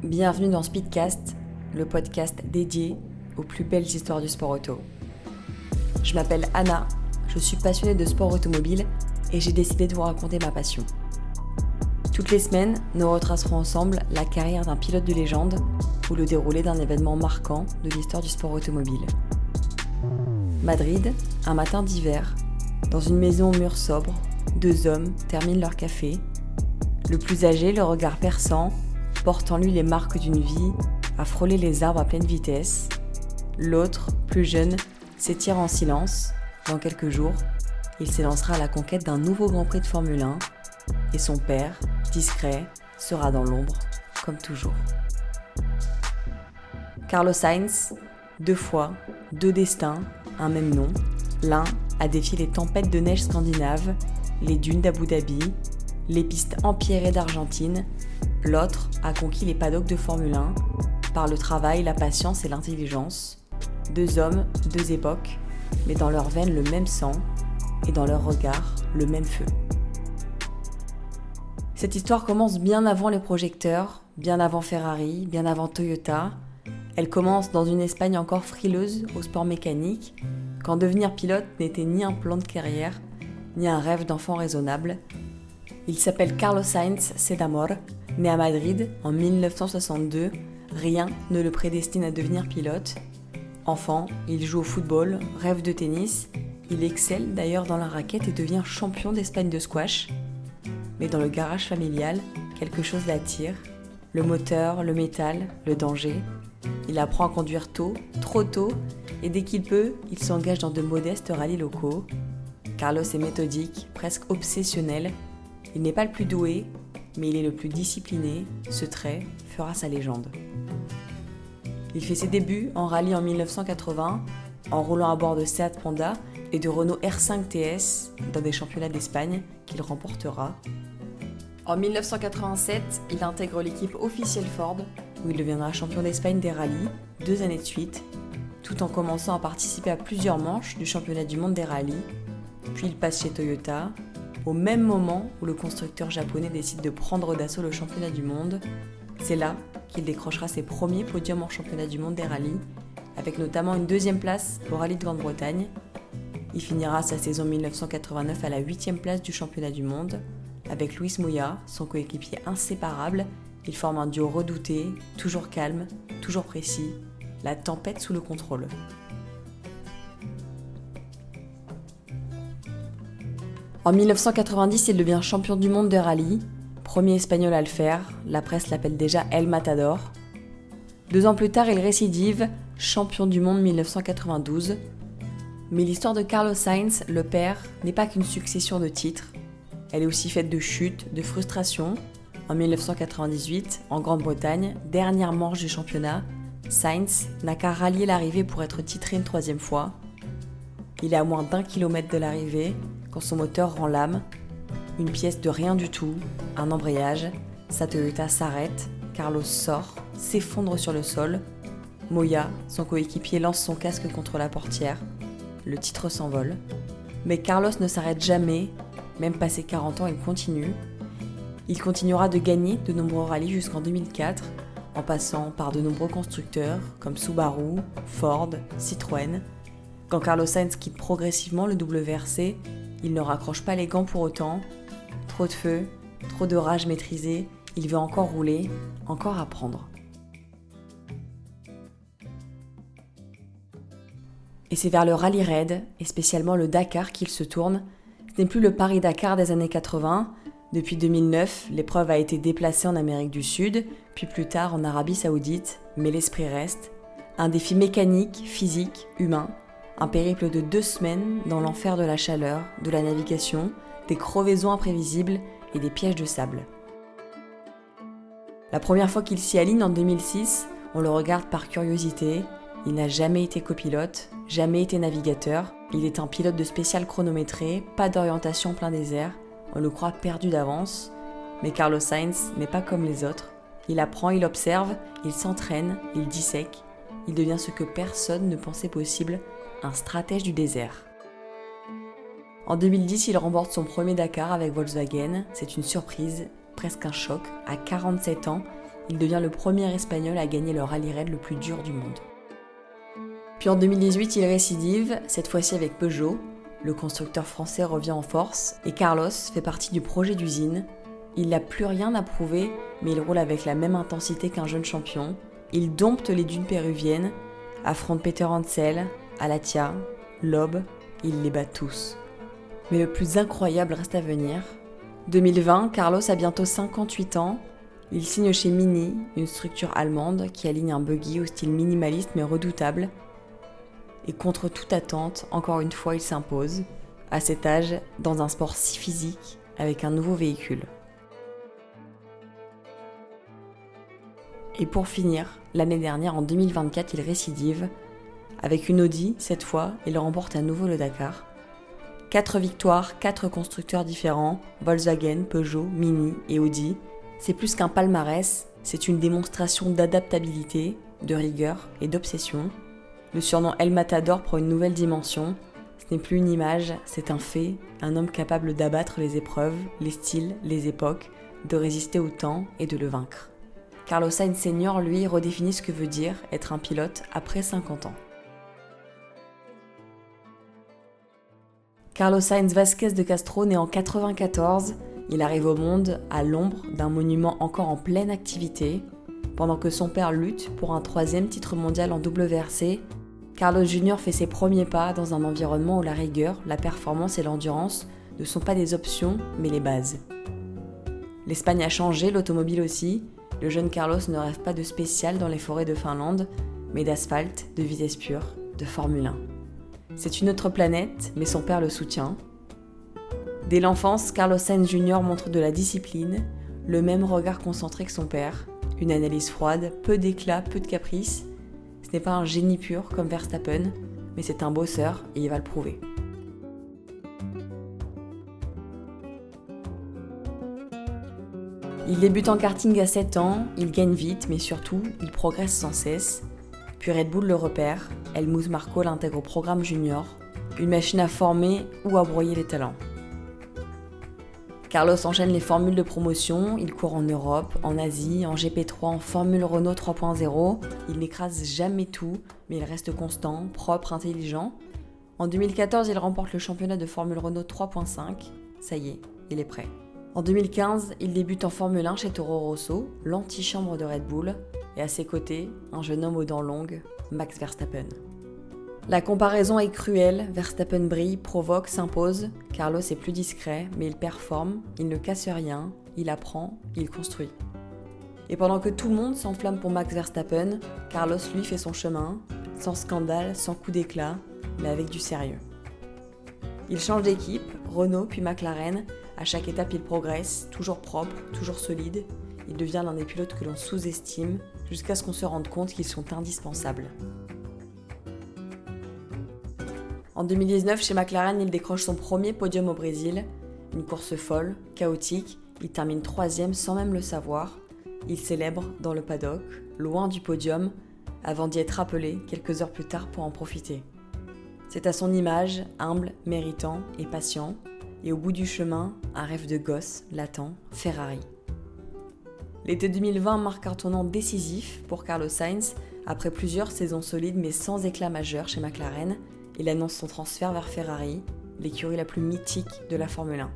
Bienvenue dans Speedcast, le podcast dédié aux plus belles histoires du sport auto. Je m'appelle Anna, je suis passionnée de sport automobile et j'ai décidé de vous raconter ma passion. Toutes les semaines, nous retracerons ensemble la carrière d'un pilote de légende ou le déroulé d'un événement marquant de l'histoire du sport automobile. Madrid, un matin d'hiver, dans une maison aux murs sobres, deux hommes terminent leur café. Le plus âgé, le regard perçant, porte en lui les marques d'une vie à frôler les arbres à pleine vitesse. L'autre, plus jeune, s'étire en silence. Dans quelques jours, il s'élancera à la conquête d'un nouveau Grand Prix de Formule 1 et son père, discret, sera dans l'ombre, comme toujours. Carlos Sainz, deux fois, deux destins, un même nom. L'un a défié les tempêtes de neige scandinaves, les dunes d'Abu Dhabi, les pistes empierrées d'Argentine. L'autre a conquis les paddocks de Formule 1 par le travail, la patience et l'intelligence. Deux hommes, deux époques, mais dans leurs veines le même sang et dans leurs regards le même feu. Cette histoire commence bien avant les projecteurs, bien avant Ferrari, bien avant Toyota. Elle commence dans une Espagne encore frileuse au sport mécanique, quand devenir pilote n'était ni un plan de carrière, ni un rêve d'enfant raisonnable. Il s'appelle Carlos Sainz Sedamor, né à Madrid en 1962, rien ne le prédestine à devenir pilote. Enfant, il joue au football, rêve de tennis, il excelle d'ailleurs dans la raquette et devient champion d'Espagne de squash. Mais dans le garage familial, quelque chose l'attire, le moteur, le métal, le danger. Il apprend à conduire tôt, trop tôt, et dès qu'il peut, il s'engage dans de modestes rallyes locaux. Carlos est méthodique, presque obsessionnel. Il n'est pas le plus doué, mais il est le plus discipliné. Ce trait fera sa légende. Il fait ses débuts en rallye en 1980, en roulant à bord de Seat Panda et de Renault R5 TS dans des championnats d'Espagne qu'il remportera. En 1987, il intègre l'équipe officielle Ford, où il deviendra champion d'Espagne des rallyes 2 années de suite, tout en commençant à participer à plusieurs manches du championnat du monde des rallyes. Puis il passe chez Toyota, au même moment où le constructeur japonais décide de prendre d'assaut le championnat du monde. C'est là qu'il décrochera ses premiers podiums en championnat du monde des rallyes, avec notamment une 2e place au rallye de Grande-Bretagne. Il finira sa saison 1989 à la 8e place du championnat du monde. Avec Luis Moya, son coéquipier inséparable, ils forment un duo redouté, toujours calme, toujours précis, la tempête sous le contrôle. En 1990, il devient champion du monde de rallye, premier espagnol à le faire, la presse l'appelle déjà El Matador. 2 ans plus tard, il récidive, champion du monde 1992. Mais l'histoire de Carlos Sainz, le père, n'est pas qu'une succession de titres. Elle est aussi faite de chutes, de frustrations. En 1998, en Grande-Bretagne, dernière manche du championnat, Sainz n'a qu'à rallier l'arrivée pour être titré une 3e fois. Il est à moins d'1 kilomètre de l'arrivée quand son moteur rend l'âme. Une pièce de rien du tout, un embrayage, sa Toyota s'arrête, Carlos sort, s'effondre sur le sol. Moya, son coéquipier, lance son casque contre la portière. Le titre s'envole. Mais Carlos ne s'arrête jamais, même passé 40 ans, il continue. Il continuera de gagner de nombreux rallyes jusqu'en 2004, en passant par de nombreux constructeurs comme Subaru, Ford, Citroën. Quand Carlos Sainz quitte progressivement le WRC, il ne raccroche pas les gants pour autant. Trop de feu, trop de rage maîtrisée, il veut encore rouler, encore apprendre. Et c'est vers le rallye raid, et spécialement le Dakar, qu'il se tourne. Ce n'est plus le Paris-Dakar des années 80. Depuis 2009, l'épreuve a été déplacée en Amérique du Sud, puis plus tard en Arabie Saoudite, mais l'esprit reste. Un défi mécanique, physique, humain. Un périple de 2 semaines dans l'enfer de la chaleur, de la navigation, des crevaisons imprévisibles et des pièges de sable. La première fois qu'il s'y aligne en 2006, on le regarde par curiosité. Il n'a jamais été copilote, jamais été navigateur. Il est un pilote de spécial chronométré, pas d'orientation en plein désert. On le croit perdu d'avance. Mais Carlos Sainz n'est pas comme les autres. Il apprend, il observe, il s'entraîne, il dissèque. Il devient ce que personne ne pensait possible, un stratège du désert. En 2010, il remporte son premier Dakar avec Volkswagen. C'est une surprise, presque un choc. À 47 ans, il devient le premier Espagnol à gagner le rallye raid le plus dur du monde. Puis en 2018, il récidive, cette fois-ci avec Peugeot. Le constructeur français revient en force et Carlos fait partie du projet d'usine. Il n'a plus rien à prouver, mais il roule avec la même intensité qu'un jeune champion. Il dompte les dunes péruviennes, affronte Peter Hansel, Alatia, Loeb, il les bat tous. Mais le plus incroyable reste à venir. 2020, Carlos a bientôt 58 ans. Il signe chez Mini, une structure allemande qui aligne un buggy au style minimaliste mais redoutable. Et contre toute attente, encore une fois, il s'impose, à cet âge, dans un sport si physique, avec un nouveau véhicule. Et pour finir, l'année dernière, en 2024, il récidive. Avec une Audi, cette fois, il remporte à nouveau le Dakar. 4 victoires, 4 constructeurs différents, Volkswagen, Peugeot, Mini et Audi. C'est plus qu'un palmarès, c'est une démonstration d'adaptabilité, de rigueur et d'obsession. Le surnom El Matador prend une nouvelle dimension. Ce n'est plus une image, c'est un fait, un homme capable d'abattre les épreuves, les styles, les époques, de résister au temps et de le vaincre. Carlos Sainz Senior, lui, redéfinit ce que veut dire être un pilote après 50 ans. Carlos Sainz Vázquez de Castro, né en 1994, il arrive au monde à l'ombre d'un monument encore en pleine activité. Pendant que son père lutte pour un 3e titre mondial en WRC, Carlos Jr. fait ses premiers pas dans un environnement où la rigueur, la performance et l'endurance ne sont pas des options, mais les bases. L'Espagne a changé, l'automobile aussi. Le jeune Carlos ne rêve pas de spécial dans les forêts de Finlande, mais d'asphalte, de vitesse pure, de Formule 1. C'est une autre planète, mais son père le soutient. Dès l'enfance, Carlos Sainz Jr. montre de la discipline, le même regard concentré que son père, une analyse froide, peu d'éclat, peu de caprice. Ce n'est pas un génie pur comme Verstappen, mais c'est un bosseur et il va le prouver. Il débute en karting à 7 ans, il gagne vite, mais surtout, il progresse sans cesse. Puis Red Bull le repère, Helmut Marko l'intègre au programme junior, une machine à former ou à broyer les talents. Carlos enchaîne les formules de promotion, il court en Europe, en Asie, en GP3, en Formule Renault 3.0. Il n'écrase jamais tout, mais il reste constant, propre, intelligent. En 2014, il remporte le championnat de Formule Renault 3.5. Ça y est, il est prêt. En 2015, il débute en Formule 1 chez Toro Rosso, l'antichambre de Red Bull, et à ses côtés, un jeune homme aux dents longues, Max Verstappen. La comparaison est cruelle, Verstappen brille, provoque, s'impose. Carlos est plus discret, mais il performe, il ne casse rien, il apprend, il construit. Et pendant que tout le monde s'enflamme pour Max Verstappen, Carlos lui fait son chemin, sans scandale, sans coup d'éclat, mais avec du sérieux. Il change d'équipe, Renault puis McLaren, à chaque étape il progresse, toujours propre, toujours solide. Il devient l'un des pilotes que l'on sous-estime, jusqu'à ce qu'on se rende compte qu'ils sont indispensables. En 2019, chez McLaren, il décroche son premier podium au Brésil. Une course folle, chaotique, il termine 3e sans même le savoir. Il célèbre dans le paddock, loin du podium, avant d'y être appelé quelques heures plus tard pour en profiter. C'est à son image, humble, méritant et patient, et au bout du chemin, un rêve de gosse, latent, Ferrari. L'été 2020 marque un tournant décisif pour Carlos Sainz. Après plusieurs saisons solides mais sans éclat majeur chez McLaren, il annonce son transfert vers Ferrari, l'écurie la plus mythique de la Formule 1.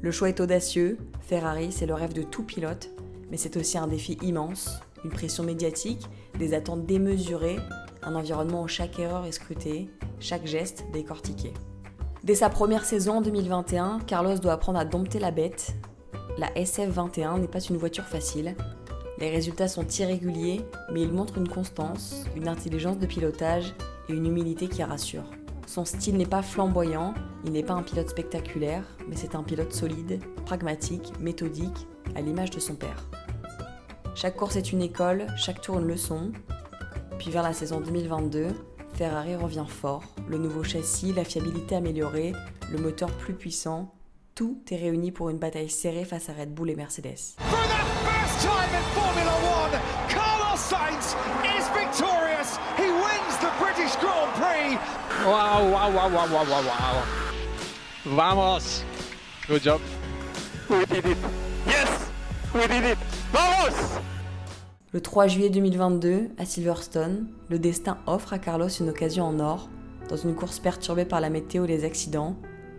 Le choix est audacieux, Ferrari c'est le rêve de tout pilote, mais c'est aussi un défi immense, une pression médiatique, des attentes démesurées, un environnement où chaque erreur est scrutée, chaque geste décortiqué. Dès sa première saison en 2021, Carlos doit apprendre à dompter la bête. La SF21 n'est pas une voiture facile. Les résultats sont irréguliers, mais il montre une constance, une intelligence de pilotage et une humilité qui rassure. Son style n'est pas flamboyant, il n'est pas un pilote spectaculaire, mais c'est un pilote solide, pragmatique, méthodique, à l'image de son père. Chaque course est une école, chaque tour une leçon. Puis vers la saison 2022, Ferrari revient fort, le nouveau châssis, la fiabilité améliorée, le moteur plus puissant. Tout est réuni pour une bataille serrée face à Red Bull et Mercedes. For the first time in Formula One, Carlos Sainz is victorious. He wins the British Grand Prix. Wow, wow, wow, wow, wow, wow, wow. Vamos! Good job. We did it. Yes, we did it. Vamos! Le 3 juillet 2022, à Silverstone, le destin offre à Carlos une occasion en or. Dans une course perturbée par la météo et les accidents,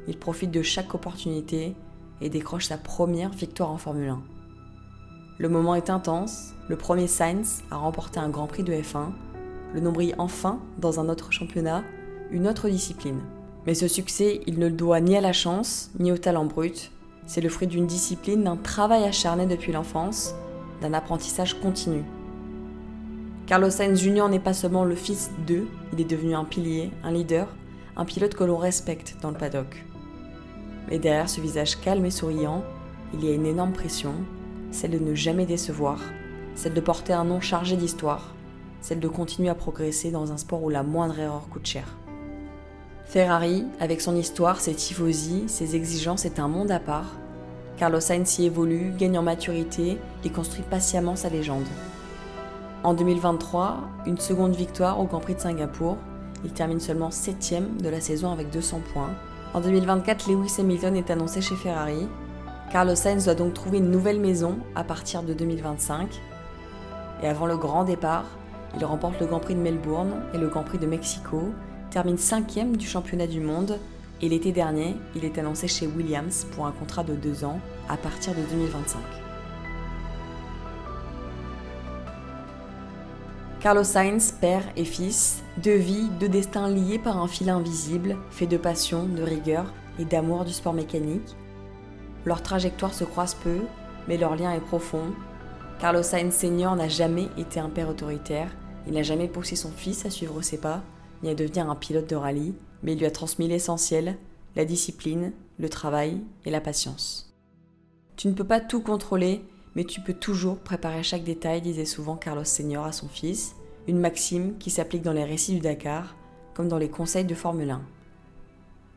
il profite de chaque opportunité et décroche sa première victoire en Formule 1. Le moment est intense, le premier Sainz a remporté un Grand Prix de F1, le nom brille enfin dans un autre championnat, une autre discipline. Mais ce succès, il ne le doit ni à la chance, ni au talent brut, c'est le fruit d'une discipline, d'un travail acharné depuis l'enfance, d'un apprentissage continu. Carlos Sainz Jr. n'est pas seulement le fils d'eux, il est devenu un pilier, un leader, un pilote que l'on respecte dans le paddock. Mais derrière ce visage calme et souriant, il y a une énorme pression, celle de ne jamais décevoir, celle de porter un nom chargé d'histoire, celle de continuer à progresser dans un sport où la moindre erreur coûte cher. Ferrari, avec son histoire, ses tifosi, ses exigences, est un monde à part. Carlos Sainz y évolue, gagne en maturité et construit patiemment sa légende. En 2023, une seconde victoire au Grand Prix de Singapour. Il termine seulement 7ème de la saison avec 200 points. En 2024, Lewis Hamilton est annoncé chez Ferrari. Carlos Sainz doit donc trouver une nouvelle maison à partir de 2025. Et avant le grand départ, il remporte le Grand Prix de Melbourne et le Grand Prix de Mexico, termine 5e du championnat du monde et l'été dernier, il est annoncé chez Williams pour un contrat de 2 ans à partir de 2025. Carlos Sainz, père et fils, deux vies, deux destins liés par un fil invisible, fait de passion, de rigueur et d'amour du sport mécanique. Leurs trajectoires se croisent peu, mais leur lien est profond. Carlos Sainz Senior n'a jamais été un père autoritaire, il n'a jamais poussé son fils à suivre ses pas, ni à devenir un pilote de rallye, mais il lui a transmis l'essentiel, la discipline, le travail et la patience. Tu ne peux pas tout contrôler, mais tu peux toujours préparer chaque détail, disait souvent Carlos Senior à son fils, une maxime qui s'applique dans les récits du Dakar, comme dans les conseils de Formule 1.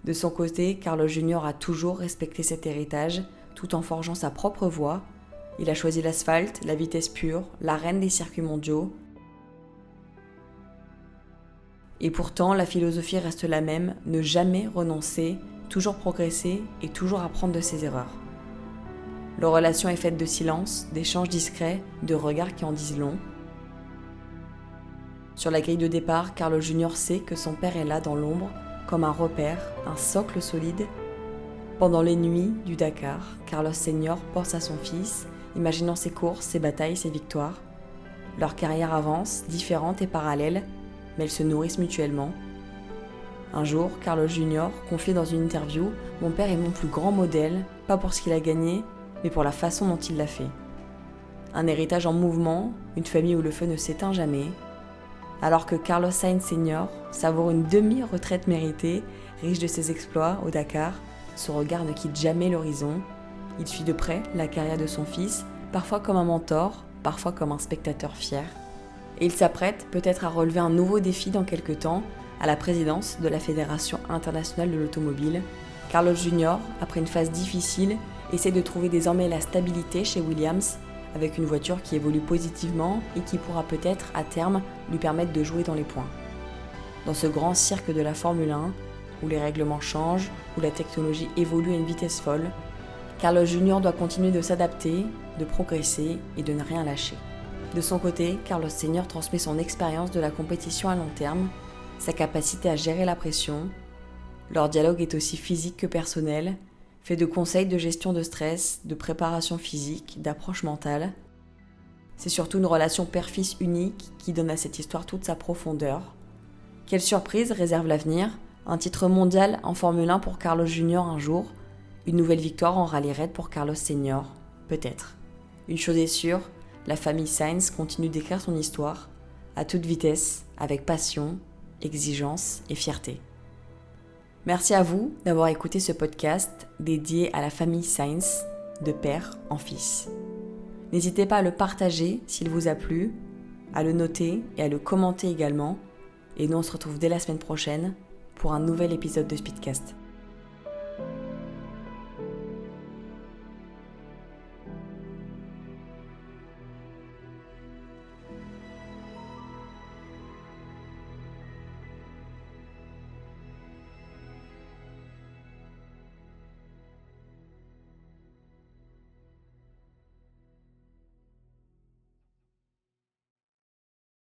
De son côté, Carlos Jr. a toujours respecté cet héritage, tout en forgeant sa propre voie. Il a choisi l'asphalte, la vitesse pure, l'arène des circuits mondiaux. Et pourtant, la philosophie reste la même, ne jamais renoncer, toujours progresser et toujours apprendre de ses erreurs. Leur relation est faite de silence, d'échanges discrets, de regards qui en disent long. Sur la grille de départ, Carlos Jr. sait que son père est là dans l'ombre, comme un repère, un socle solide. Pendant les nuits du Dakar, Carlos Senior pense à son fils, imaginant ses courses, ses batailles, ses victoires. Leur carrière avance, différente et parallèle, mais elles se nourrissent mutuellement. Un jour, Carlos Jr. confie dans une interview « Mon père est mon plus grand modèle, pas pour ce qu'il a gagné, mais pour la façon dont il l'a fait. » Un héritage en mouvement, une famille où le feu ne s'éteint jamais. Alors que Carlos Sainz Senior savoure une demi-retraite méritée, riche de ses exploits au Dakar, son regard ne quitte jamais l'horizon. Il suit de près la carrière de son fils, parfois comme un mentor, parfois comme un spectateur fier. Et il s'apprête peut-être à relever un nouveau défi dans quelques temps, à la présidence de la Fédération internationale de l'automobile. Carlos Jr., après une phase difficile, essaie de trouver désormais la stabilité chez Williams, avec une voiture qui évolue positivement et qui pourra peut-être, à terme, lui permettre de jouer dans les points. Dans ce grand cirque de la Formule 1, où les règlements changent, où la technologie évolue à une vitesse folle, Carlos Jr. doit continuer de s'adapter, de progresser et de ne rien lâcher. De son côté, Carlos Senior transmet son expérience de la compétition à long terme, sa capacité à gérer la pression. Leur dialogue est aussi physique que personnel, fait de conseils de gestion de stress, de préparation physique, d'approche mentale. C'est surtout une relation père-fils unique qui donne à cette histoire toute sa profondeur. Quelle surprise réserve l'avenir ? Un titre mondial en Formule 1 pour Carlos Jr. un jour, une nouvelle victoire en rallye raid pour Carlos Senior, peut-être. Une chose est sûre, la famille Sainz continue d'écrire son histoire, à toute vitesse, avec passion, exigence et fierté. Merci à vous d'avoir écouté ce podcast dédié à la famille Sainz, de père en fils. N'hésitez pas à le partager s'il vous a plu, à le noter et à le commenter également. Et nous on se retrouve dès la semaine prochaine pour un nouvel épisode de Speedcast.